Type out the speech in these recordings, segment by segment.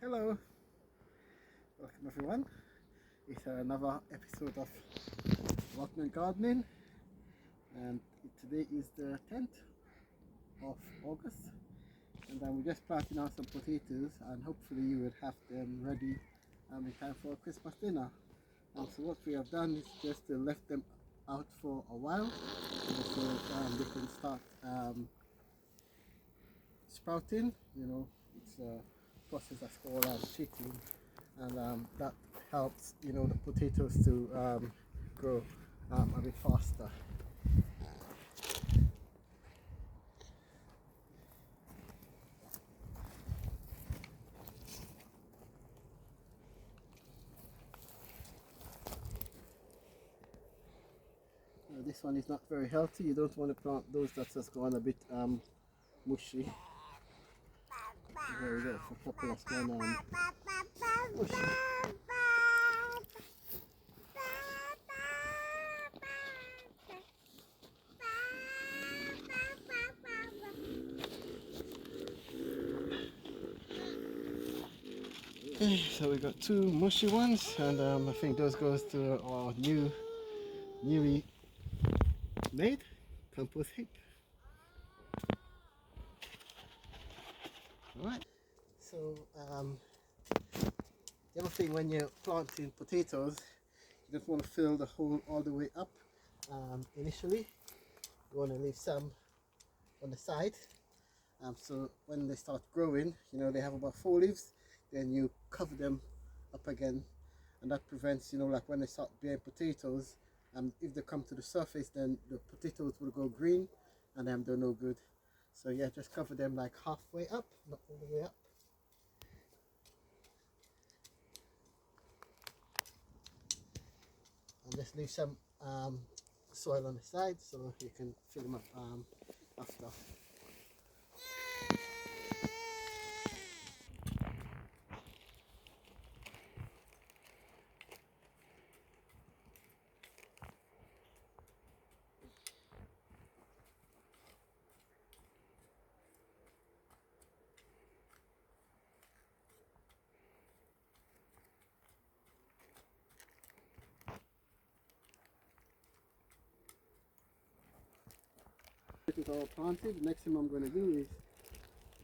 Hello, welcome everyone. It's another episode of Allotment Gardening, and today is the 10th of August, and we're just planting out some potatoes, and hopefully you will have them ready in time for Christmas dinner. So what we have done is just left them out for a while so they can start sprouting. You know, it's a process that's called shitting, and that helps, you know, the potatoes to grow a bit faster. This one is not very healthy. You don't want to plant those that has gone a bit mushy. There we go, a couple that's gone mushy. So we got two mushy ones, and I think those goes to our newly made compost heap. Alright, so the other thing when you're planting potatoes, you don't want to fill the hole all the way up. Initially you want to leave some on the side, so when they start growing, you know, they have about 4 leaves, then you cover them up again, and that prevents, you know, like when they start bearing potatoes, if they come to the surface, then the potatoes will go green and they're no good. So yeah, just cover them like halfway up, not all the way up. And just leave some soil on the side so you can fill them up after. This is all planted. The next thing I'm going to do is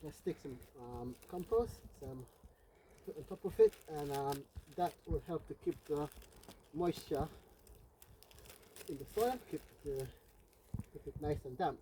just stick some compost, put on top of it, and that will help to keep the moisture in the soil, keep it nice and damp.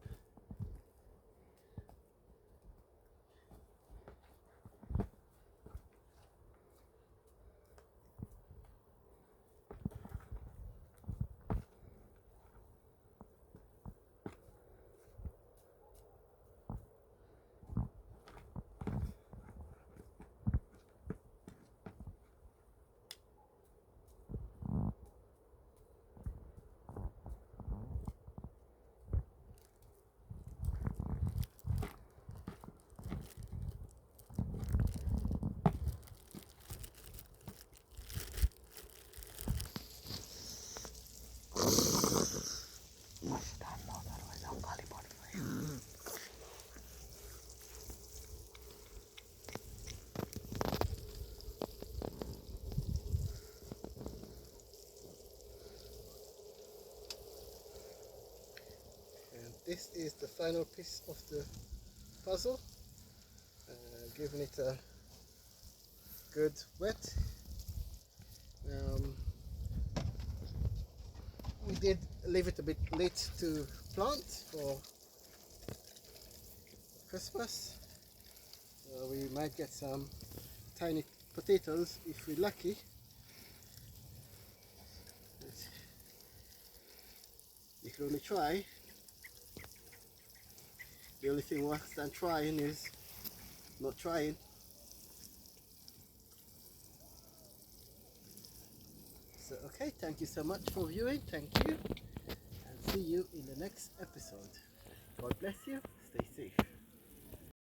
This is the final piece of the puzzle, giving it a good wet. We did leave it a bit late to plant for Christmas, so we might get some tiny potatoes if we're lucky. You can only try. The only thing worse than trying is not trying. So okay, thank you so much for viewing. Thank you, and see you in the next episode. God bless you. Stay safe.